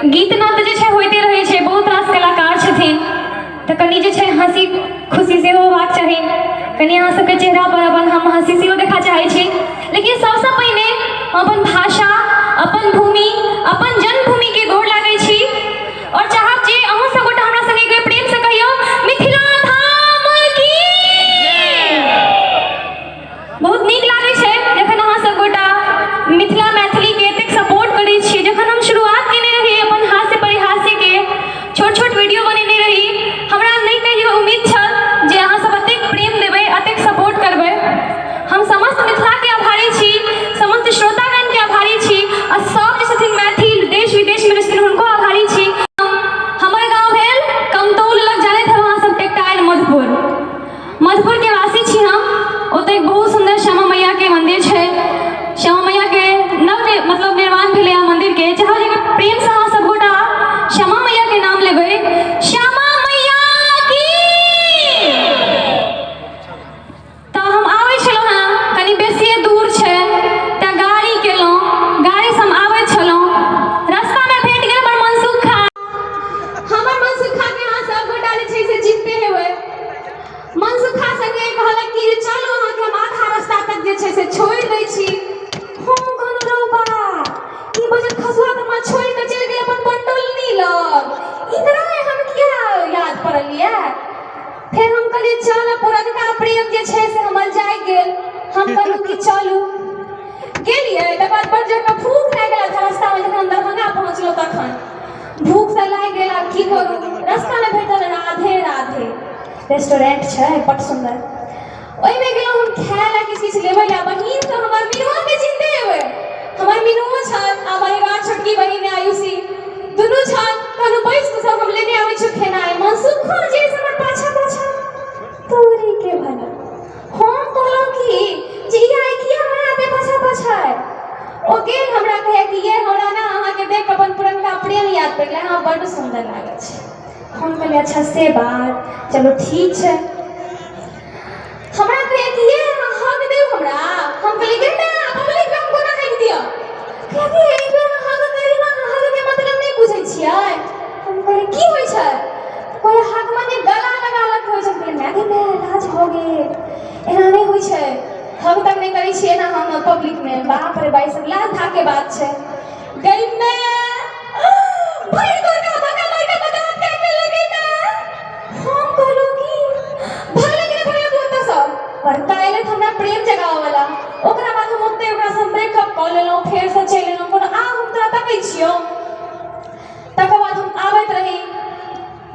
गीत नाद जे छै होइते रहै छै, बहुत रास कलाकार छथिन, तऽ कनि जे छै हँसी खुशी सेहो होबाक चाही, कनि अहाँ सबके चेहरा पर अपन हम हँसी सेहो देखा चाहै छी। लेकिन सबसँ पहिने अपन भाषा, अपन भूमि, अपन जन्मभूमि के गोर लागै छी और चाहब जे अहूँ सब गोटा हमरा संगे एक बेर प्रेम से कहियौ मिथिला धाम की। बहुत नीक लागै छै जखन अहाँ सब गोटा मिथिला मैथिली के एतेक सपोर्ट करै छी। जखन हम शुरुआत केने रही अपन हास्य परिहास्य के छोट छोट वीडियो बनेने रही, हमरा नहीं कहियो उम्मीद छल जे अहाँ सब एतेक प्रेम देबै, एतेक सपोर्ट करबै। हम समस्त मिथिला के आभारी छी, समस्त श्रोतागण के आभारी छी और सब जे छथिन मैथिल देश विदेश में छथिन हुनको आभारी छी। हमर गाँव भेल कमतौल लग, जानैत हेब अहाँ सब टेक्टाइल मधुपुर के वासी छी हम। ओतऽ एक बहुत सुंदर श्यामा मैया के मंदिर छै, श्यामा मैया के मतलब निर्माण भेलै है मंदिर के। चाहे जगह प्रेम से अहाँ सब गोटा श्यामा मैया के नाम लेबै, श्यामा मैया की। तऽ हम आबै छलहुँ हैं, कनि बेसिए दूर छै तऽ गाड़ी केलहुँ, गाड़ी से हम आबैत छलहुँ, रास्ता में भेट गेल हमर मनसुखा। हमर मनसुखा के अहाँ सब गोटा जे छै से चिन्हते हेबै। मनसुखा संगे कहलक कि चलू अहाँके हम आधा रास्ता तक जे छै से छोड़ि दै छी। हम कहलहुँ रौ बा की बजट खसुआ तऽ मां छोड़ि के चलि गेल अपन पंडोलनी लग, इधर हम किया याद पड़लिए। फिर हम कहलिए चल पुरनका प्रेम जे छै से हमर जाग गेल। हम कहलहुँ कि चलू, गेलिए तकर बाद बड़ जोर के भूख लागि गेल था रास्ता में, जखन हम दरभंगा पहुँचलहुँ तखन भूख से लागि गेल। आब की करू, रास्ता में भेटल राधे राधे रेस्टोरेंट छै बड़ सुंदर, ओहिमे गेलहुँ हम खाय लए किछु लेबै लए। बहिन तऽ हमर मीनुआ के चिन्हते हेबै, हमर मीनुओ छथि आ परिवार छोटकी बहिन आयुषी दुनू छथि। कहलहुँ बैस के सब हम लेने आबै छी खेनाइ। मनसुखा जे हमर पाछा पाछा तोरी के भला हम कहलहुँ कि जे आइ किया हमरा आते पाछा पाछा है। ओ गेल हमरा कहे कि ये हमरा ना अहाँके देख के अपन पुरनका प्रेम याद पड़ि गेल, अहाँ बड़ सुंदर लागै छै। हम कहलिए अच्छा से बात, चलो ठीक छै। हमरा कहे कि ये अहाँ हक देब हमरा। हम कहलिए कि ना पब्लिक में हम कोना हक दियो, कहलिए एक बेर अहाँ हक करी ना, हक के मतलब नहीं बुझै छियै। हम कहलिए की होय छै, कहलिए हक माने गला लगालक होय छै। कहलिए मैगी में लाज हो गेल, एना नहीं होय छै, हक तक नहीं करै छियै ना हम पब्लिक में। बाप रे बाई सब लाज धाक के बात छै। गई मैं भइर गोरका बका लड़का बदाम काटे लगे ना। हम कहलहुँ कि भाले के भाले तू ओतऽ सब बड़का एलै हमरा प्रेम जगावे वाला। ओकरा बाद हम ओते ओकरा से ब्रेकअप कऽ लेलहुँ, फेर से चलि एलहुँ। कोनो आ हम तोरा तकै छियौ। तकर बाद हम आबैत रही,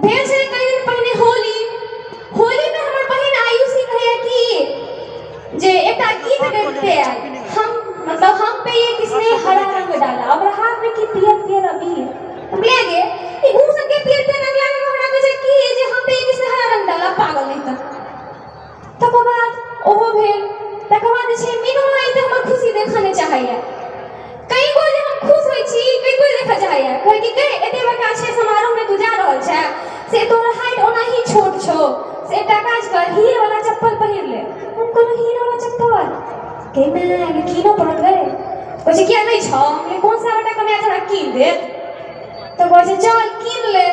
भेल छै कई दिन पहिने होली में हमर बहिन आयुषी कहैया कि जे एकटा गीत गबिते आयल, हम पे ये किसने हरा रंग डाला, और हाथ में की पियर पियर अबीर। हम ले गे ई मुंह से के पियर पियर रंग लागे, हमरा कहे कि जे हम पे ये किसने हरा रंग डाला, पागल नहीं त। तकर बाद ओहो भेल, तकर बाद जे छै मीनू आई त हमर खुशी देखऽ नहि चाहैया। कई गो जे हम खुश होइ छी कई गो देखऽ चाहैया, कहे कि गई एते बड़का छै समारोह में तू जा रहल छै, से तोर हाइट ओनाही छोट छौ, से एकटा काज कर हीर वाला चप्पल पहिर ले। हम कहलहुँ हीर वाला चप्पल के मैं कीनो पड़त गए। कहै किया नहीं छौ, हमले कोन सा बेटा कमाया जरा कीन देत। तो कहै चल कीन ले,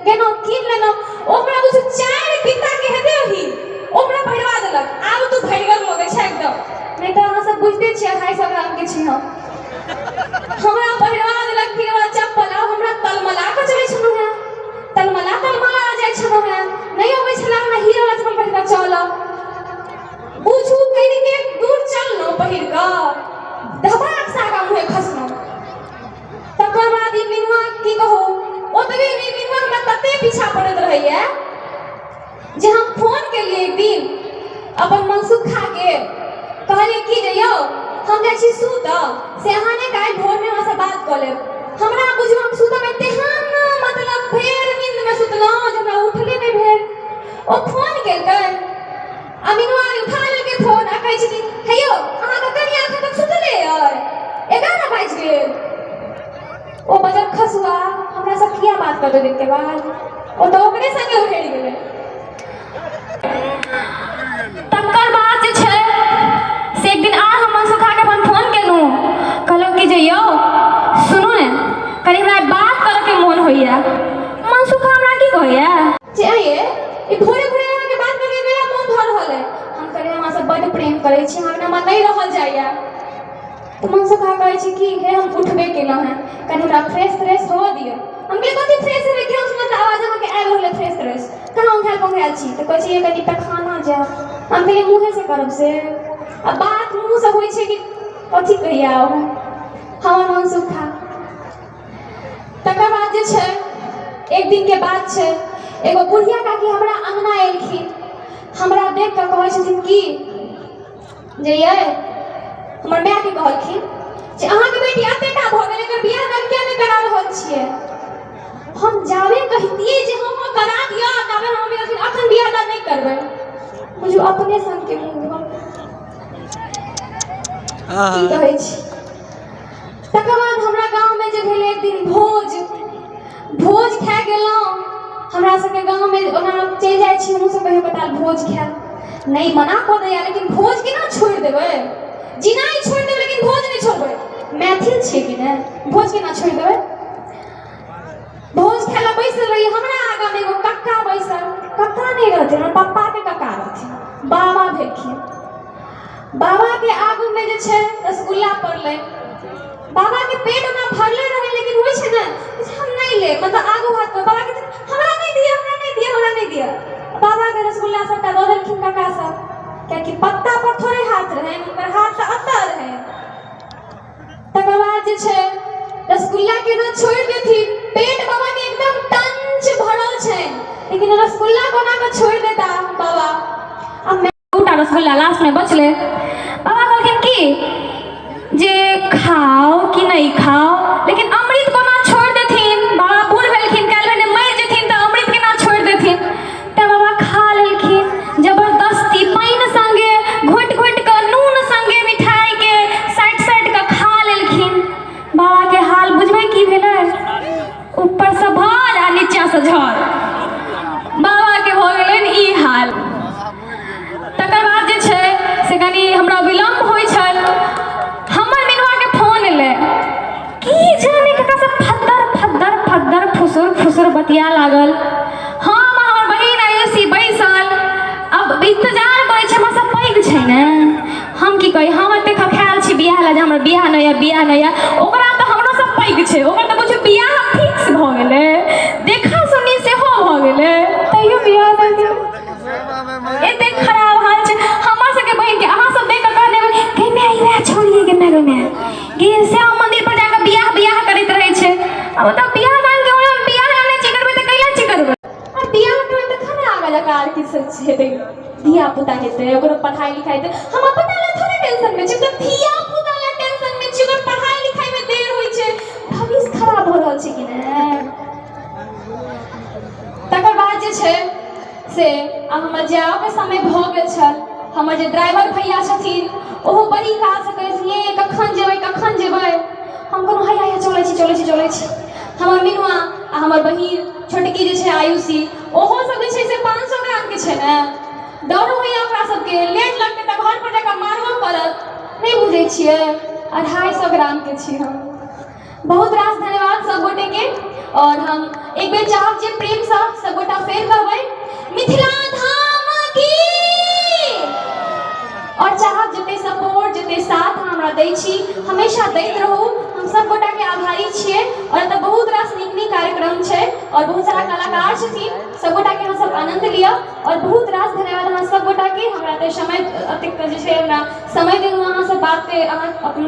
केनो कीन लेनो। ओकरा बुझ 4 बित्ता के हेते ही ओकरा पहिरवा देलक। आब तू भैरगर लगे छै एकदम, नहीं तो अहाँ सब बुझते छियै 250 ग्राम के छी हम। हमरा पहिरवा देलक हीर वाला चप्पल। आब हमरा तलमला के चलै छलहुँ हैं, तलमला आ जाइ छलहुँ हैं, नहीं अबै छला हमरा हीर वाला चप्पल पहिर के चलब। बुझू कनि के दूर चललहुँ पहिर कऽ, धबाक सा आगा मुँहे खसलहुँ। तकर बाद ई मीनुआ की कहू, ओतबे नहि मीनुआ हमरा तते पीछा पड़ैत रहैया जे हम फोन केलिए एक दिन अपन मनसुखा के, कहलिए कि जे यौ हम जाइ छी सुतऽ, से अहाँ ने काल्हि भोर में हमरा से बात कऽ लेब। हमरा बुझू हम सुतऽ में तेहन मतलब फेर नींद में सुतलहुँ जे हमरा उठले नहि भेल। ओ फोन केलकै, अमीनुआ उठा लेलकै फोन आ कहै छै कि हे यौ अहाँके कनिया एखन तक सुतले अइ, 11 बाजि गेल। ओ बजट खसुआ हमरा से किया बात कर देबै के बाद, ओ तो ओकरे संगे उठि गेलै। तकर बाद जे छै से एक दिन आर हम मनसुखा के अपन फोन केलहुँ, कहलहुँ कि जे यौ सुनू ने कनि हमरा बात करऽ के कहैया मनसुखा हमरा की कहैया जे आइए ई भोरे भोरे अहाँके बात करके मेरा मन भर रहल है। हम करे हमरा से बड़ प्रेम करे छी, हमरा मन नहीं रहल जाइया। तो मनसुखा कहै छी कि हे हम उठबे केलहुँ हैं, कनी हमरा फ्रेश हो दियो। हम कहलिए कथी फ्रेश हेबे के, उसमें तऽ आवाज अहाँके आबि रहल है फ्रेश कहाँ उठायल छी। तऽ कहै छी कनी पैखाना जायब। हम कहलिए मुँहे से करब से, अब बात मुँह से होइ छै कि कथी कहिया हमर मनसुखा। तकर बाद जे छै एक दिन के बात छै, एगो बुढ़िया काकी हमरा अंगना एलखिन, हमरा देख कऽ कहै छथिन कि जे ये हमर माय के कहलखिन जे अहाँके बेटी एतेटा भऽ गेलै एकर बियाह दान किया नहि करा रहल छियै। हम जावे कहतियै जे हम करा दिअ तबे हम अखन बियाह दान नहीं करबै। बुझू अपने सन के मुंह की कहै छी। तकर बाद हमरा गाँव में जे भेलै एक दिन भोज खाए गेलहुँ। हमरा सबके गाँव में ओना चलि जाइ छी हमहूँ सब कहियो कताल भोज खाए, नहीं मना कऽ दैया लेकिन भोज केना छोड़ि देबै, जिनाइ छोड़ि देबै लेकिन भोज नहीं छोड़बै। मैथिल छियै कि ने, भोज केना छोड़ि देबै। भोज खाए ला बैसल रही, हमरा आगा में एगो कक्का बैसल, कक्का नहीं रहथिन हमर पप्पा के कक्का रहथिन, बाबा भेलखिन। बाबा के आगू में जे छै रसगुल्ला पड़लै, बाबा के पेट में भरले रहे लेकिन होइ छै ने हम नहीं ले, मतलब आगू हाथ में बाबा के हमरा नहीं दिया। बाबा के रसगुल्ला सबटा दऽ देलखिन कक्का सब, कियाकि पत्ता पर थोड़े हाथ रहे, उनकर हाथ तऽ अत्ता रहे। तकर बाद जे छै रसगुल्ला के ना छोड़ि देथिन, पेट बाबा के एकदम टंच भरल छै लेकिन रसगुल्ला बना के छोड़ि देता बाबा। अब मैं दूटा रसगुल्ला लास्ट में बचले, बाबा कहलखिन की जे खाओ कि नहीं खाओ, लेकिन अमृत कोना छोड़ि देथिन। बाबा बूढ़ भेलखिन, काल्हि भने मरि जेथिन तऽ अमृत केना छोड़ि देथिन। तऽ बाबा खा लेलखिन जबरदस्ती, पानि संगे घोटि कऽ नून संगे मिठाई के साइट कऽ खा लेलखिन। बाबा के हाल बुझबै की भेलै, ऊपर से भर आ नीचा से झड़, बाबा के भऽ गेलनि ई हाल। तकर बाद जे छै से कनी हमरा विलम्ब होइ छल, हमर मिनुआ के फोन एलै, की जाने ककरा से फद्दर फुसुर बतिया लागल। हम हमर बहिन आयुषी बैसल, अब इंतजार करै छै, हमरा सब पैघ छै ने, हम की कही हम एते खखायल छी बियाह ला जे हमर बियाह नहि यऽ, ओकरा तऽ हमरो सब पैघ छै, ओकर तऽ बुझू बियाह फिक्स भऽ गेलै, देखा सुनी सेहो भऽ गेलै, तैयो बियाह नहि भेल। एते खराब हाल छै हमर सबके बहिन के। अहाँ सब देख कऽ कहने गे माय ई वएह छोड़िए गे श्याम मंदिर पर जाकर बियाह करैत रहै छै। अब तऽ बियाह दान के ओना बियाह नहि छी करबै तऽ कैला छी करबै। और बियाह करबै तऽ खाना आगा लगा की सब हेतै, धिया पुता हेतै, ओकरो पढ़ाई लिखाई हेतै। हम अपना ला थोड़े टेंशन में छी, तऽ धिया पुता ला टेंशन में छी, ओकर पढ़ाई लिखाई में देर होइ छै, भविष्य खराब हो रहल छै कि ने। तकर बाद जे छै से अब हमर जाओ के समय भऽ गेल छल। हमर जे ड्राइवर भैया छथिन ओहो बड़ी काल से कहै छै ये कखन जेबै। हम कहलहुँ हैया चलै छी। हमर मिनुआ आ हमर बहिन छोटकी जे छै आयुषी, ओहो सब जे छै से 500 ग्राम के छै ने, डरो होइया ओकरा सबके, लेट लगतै तऽ घर पर जाकर मारबो करत, नहीं बुझै छियै 250 ग्राम के छी हम। बहुत रास धन्यवाद सब गोटे के। और हम एक बेर चाहब जे प्रेम से सब गोटा फेर कहबै मिथिला धाम की, और चाहब जते सपोर्ट जते साथ हमरा दै छी हमेशा दैत रहू। हम सब गोटा के आभारी छियै। और एतऽ बहुत रास नीक कार्यक्रम छै और बहुत सारा कलाकार छथिन, सब गोटा के अहाँ सब आनंद लिअ। और बहुत रास धन्यवाद अहाँ सब गोटा के, हमरा तऽ समय अतेक जे छै हमरा समय देलहुँ अहाँ सब बात के। अहाँ अपन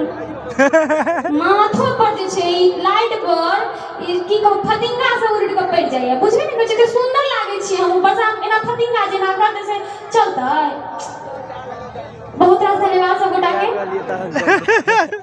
माथो पर जे छै लाइट पर की कहू फतिंगा से उड़ि कऽ पड़ि जाइए, बुझबे नहि करै छै, सुंदर लागै छी हम, ऊपर से एना फतिंगा जेना करते से चलतै। बहुत रास धन्यवाद सब गोटा के।